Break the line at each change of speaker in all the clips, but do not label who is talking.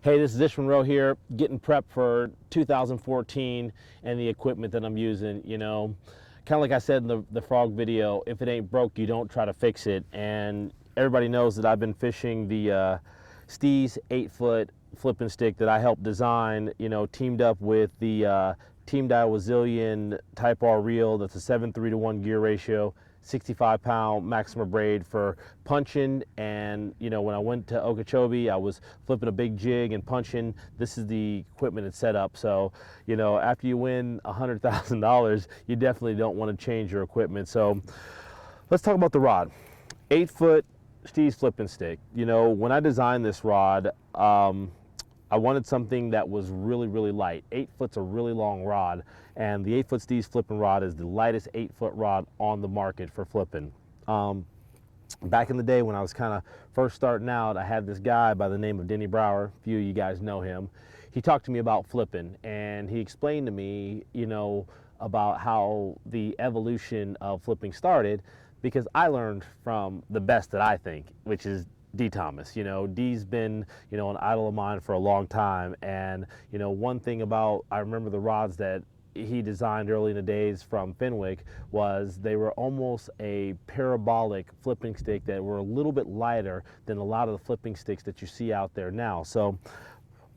Hey, this is Ish Monroe here, getting prepped for 2014 and the equipment that I'm using. You know, kind of like I said in the frog video, if it ain't broke, you don't try to fix it. And everybody knows that I've been fishing the Steez 8-foot flipping stick that I helped design, you know, teamed up with the Team Daiwa Type R reel. That's a 7:3-to-1 gear ratio, 65-pound maximum braid for punching. And you know, when I went to Okeechobee, I was flipping a big jig and punching. This is the equipment it's set up. So you know, after you win $100,000, you definitely don't want to change your equipment. So let's talk about the rod. 8-foot Steez flipping stick. You know, when I designed this rod, I wanted something that was really, really light. 8 foot's a really long rod, and the 8-foot Steez flipping rod is the lightest 8-foot rod on the market for flipping. Back in the day when I was kind of first starting out, I had this guy by the name of Denny Brower. A few of you guys know him. He talked to me about flipping, and he explained to me, you know, about how the evolution of flipping started, because I learned from the best that I think, which is D. Thomas. You know, D's been, you know, an idol of mine for a long time. And, you know, one thing about, I remember the rods that he designed early in the days from Fenwick was they were almost a parabolic flipping stick that were a little bit lighter than a lot of the flipping sticks that you see out there now. So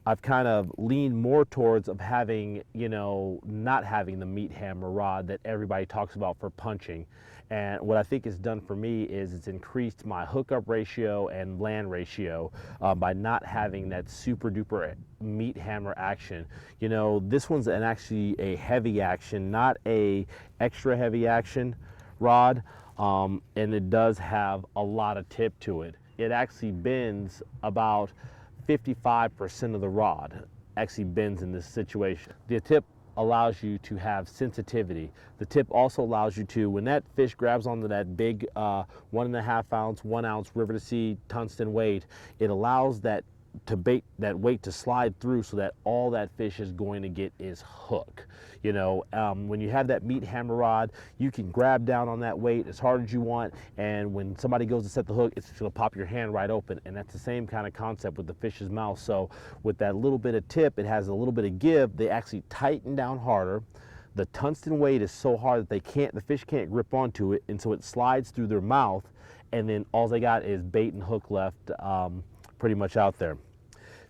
I've kind of leaned more towards of having, you know, not having the meat hammer rod that everybody talks about for punching. And what I think it's done for me is it's increased my hookup ratio and land ratio by not having that super duper meat hammer action. You know, this one's actually a heavy action, not a extra heavy action rod, and it does have a lot of tip to it. It actually bends about 55% of the rod actually bends in this situation. The tip allows you to have sensitivity. The tip also allows you to, when that fish grabs onto that big 1.5 ounce, 1 ounce river to sea tungsten weight, it allows that weight to slide through so that all that fish is going to get is hook. You know, when you have that meat hammer rod, you can grab down on that weight as hard as you want, and when somebody goes to set the hook, it's just going to pop your hand right open. And that's the same kind of concept with the fish's mouth. So with that little bit of tip, it has a little bit of give. They actually tighten down harder. The tungsten weight is so hard that the fish can't grip onto it, and so it slides through their mouth, and then all they got is bait and hook left pretty much out there.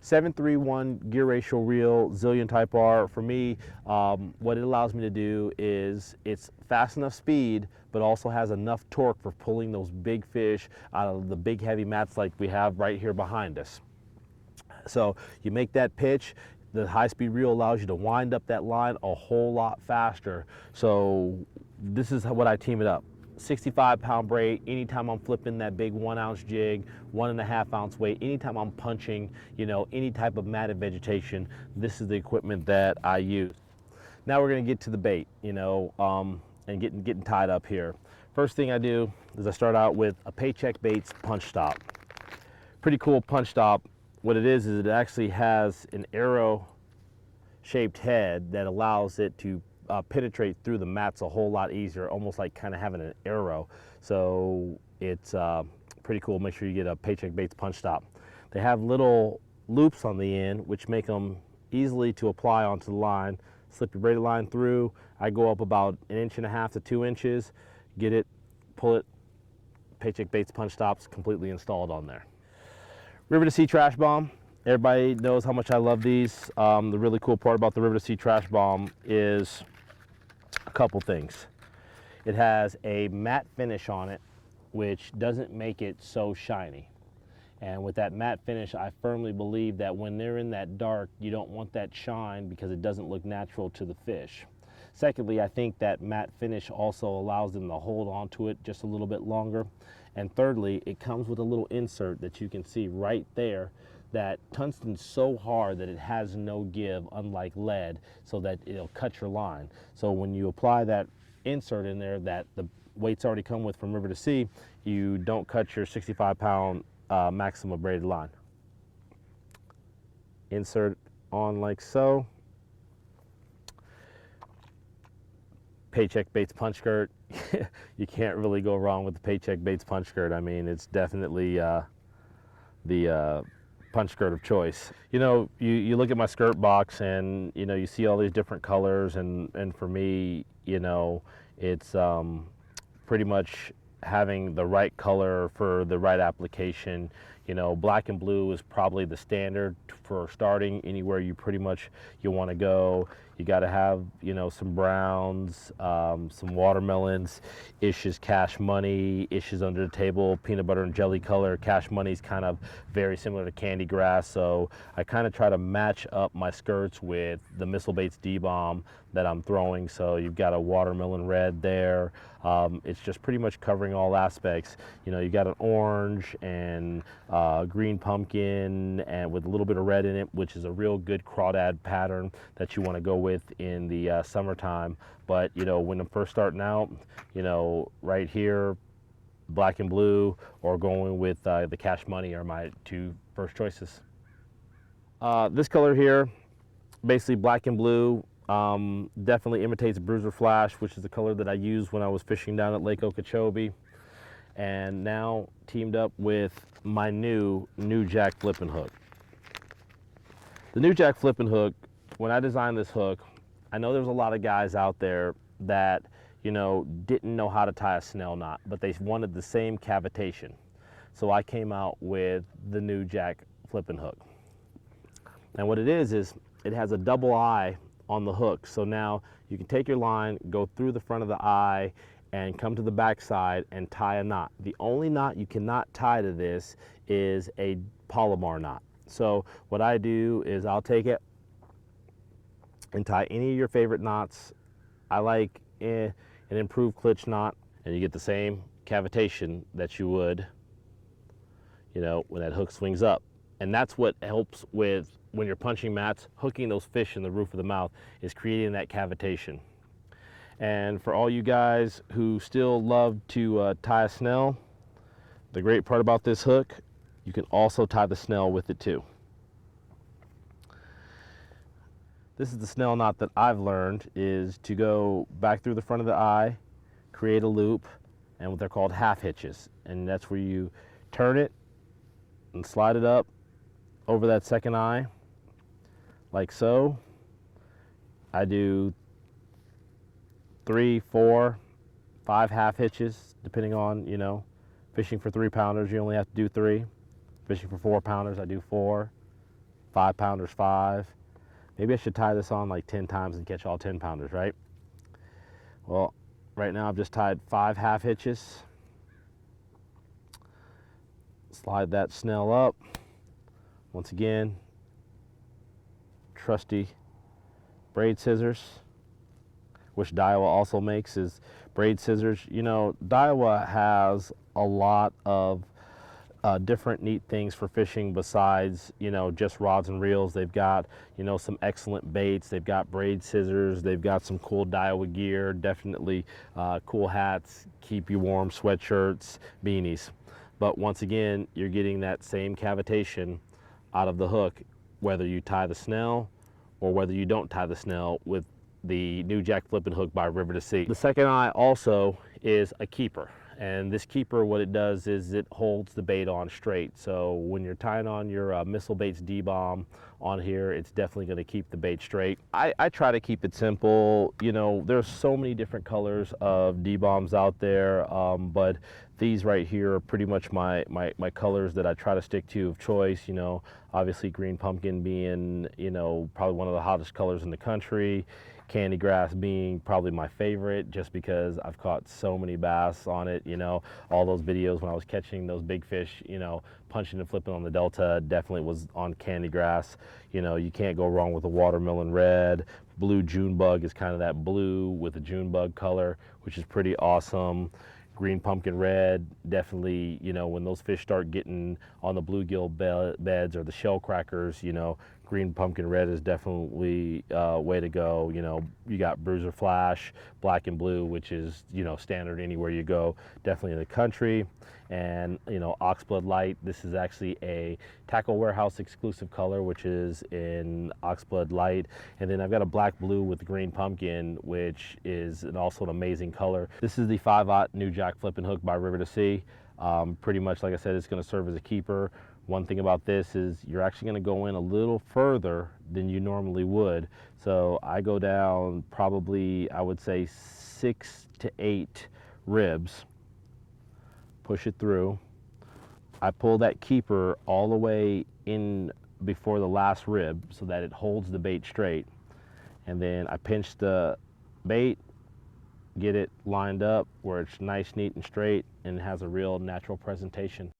7:3-1 gear ratio reel, Zillion Type R. For me, what it allows me to do is it's fast enough speed, but also has enough torque for pulling those big fish out of the big heavy mats like we have right here behind us. So you make that pitch, the high-speed reel allows you to wind up that line a whole lot faster. So this is what I team it up. 65-pound braid anytime I'm flipping that big 1 ounce jig, 1.5 ounce weight, anytime I'm punching, you know, any type of matted vegetation, this is the equipment that I use. Now we're going to get to the bait, you know, and getting tied up here. First thing I do is I start out with a Paycheck Baits punch stop. Pretty cool punch stop. What it is it actually has an arrow shaped head that allows it to penetrate through the mats a whole lot easier, almost like kind of having an arrow. So it's pretty cool. Make sure you get a Paycheck Baits punch stop. They have little loops on the end which make them easily to apply onto the line. Slip your braided line through. I go up about 1.5 to 2 inches, get it, pull it. Paycheck Baits punch stops completely installed on there. River to Sea Trash Bomb. Everybody knows how much I love these. The really cool part about the River to Sea Trash Bomb is a couple things. It has a matte finish on it, which doesn't make it so shiny. And with that matte finish, I firmly believe that when they're in that dark, you don't want that shine because it doesn't look natural to the fish. Secondly, I think that matte finish also allows them to hold on to it just a little bit longer. And thirdly, it comes with a little insert that you can see right there that tungsten's so hard that it has no give, unlike lead, so that it'll cut your line. So when you apply that insert in there that the weights already come with from River to Sea, you don't cut your 65-pound maximum braided line. Insert on like so. Paycheck Baits punch skirt. You can't really go wrong with the Paycheck Baits punch skirt. I mean, it's definitely the punch skirt of choice. You know, you look at my skirt box and, you know, you see all these different colors, and for me, you know, it's pretty much having the right color for the right application. You know, black and blue is probably the standard for starting anywhere you want to go. You got to have, you know, some browns, some watermelons. Ish is cash money. Ish is under the table, peanut butter and jelly color. Cash money is kind of very similar to candy grass. So I kind of try to match up my skirts with the Missile Baits D-Bomb that I'm throwing. So you've got a watermelon red there. It's just pretty much covering all aspects. You know, you got an orange and green pumpkin and with a little bit of red in it, which is a real good crawdad pattern that you want to go with in the summertime. But, you know, when I'm first starting out, you know, right here, black and blue or going with the cash money are my two first choices. This color here, basically black and blue, definitely imitates Bruiser Flash, which is the color that I used when I was fishing down at Lake Okeechobee. And now teamed up with my new Jack flipping hook. The new Jack flipping hook, when I designed this hook, I know there's a lot of guys out there that, you know, didn't know how to tie a snell knot, but they wanted the same cavitation. So I came out with the new Jack flipping hook. And what it is it has a double eye on the hook. So now you can take your line, go through the front of the eye, and come to the back side and tie a knot. The only knot you cannot tie to this is a Palomar knot. So what I do is I'll take it and tie any of your favorite knots. I like an improved klitsch knot, and you get the same cavitation that you would, you know, when that hook swings up. And that's what helps with when you're punching mats, hooking those fish in the roof of the mouth, is creating that cavitation. And for all you guys who still love to tie a snell, the great part about this hook, you can also tie the snell with it too. This is the snell knot that I've learned, is to go back through the front of the eye, create a loop, and what they're called half hitches. And that's where you turn it and slide it up over that second eye, like so. I do 3, 4, 5 half hitches, depending on, you know, fishing for 3-pounders, you only have to do 3. Fishing for 4-pounders, I do 4. 5-pounders, 5. Maybe I should tie this on like 10 times and catch all 10-pounders, right? Well, right now I've just tied 5 half hitches. Slide that snell up. Once again, trusty braid scissors, which Daiwa also makes, is braid scissors. You know, Daiwa has a lot of different neat things for fishing besides, you know, just rods and reels. They've got, you know, some excellent baits. They've got braid scissors. They've got some cool Daiwa gear, definitely cool hats, keep you warm, sweatshirts, beanies. But once again, you're getting that same cavitation out of the hook, whether you tie the snell or whether you don't tie the snell with the new Jack flipping hook by River to Sea. The second eye also is a keeper. And this keeper, what it does is it holds the bait on straight. So when you're tying on your Missile Baits D-Bomb on here, it's definitely going to keep the bait straight. I try to keep it simple. You know, there's so many different colors of D-Bombs out there, but these right here are pretty much my colors that I try to stick to of choice. You know, obviously green pumpkin being, you know, probably one of the hottest colors in the country. Candy grass being probably my favorite, just because I've caught so many bass on it. You know, all those videos when I was catching those big fish, you know, punching and flipping on the Delta, definitely was on candy grass. You know, you can't go wrong with a watermelon red. Blue June bug is kind of that blue with a June bug color, which is pretty awesome. Green pumpkin red, definitely, you know, when those fish start getting on the bluegill beds or the shell crackers, you know, green pumpkin red is definitely way to go. You know, you got Bruiser Flash, black and blue, which is, you know, standard anywhere you go, definitely in the country. And, you know, Oxblood Light, this is actually a Tackle Warehouse exclusive color, which is in Oxblood Light. And then I've got a black blue with green pumpkin, which is also an amazing color. This is the 5/0 new Jack flipping hook by River to Sea. Pretty much, like I said, it's going to serve as a keeper. One thing about this is you're actually going to go in a little further than you normally would. So I go down probably, I would say 6 to 8 ribs, push it through. I pull that keeper all the way in before the last rib so that it holds the bait straight. And then I pinch the bait, get it lined up where it's nice, neat, and straight, and has a real natural presentation.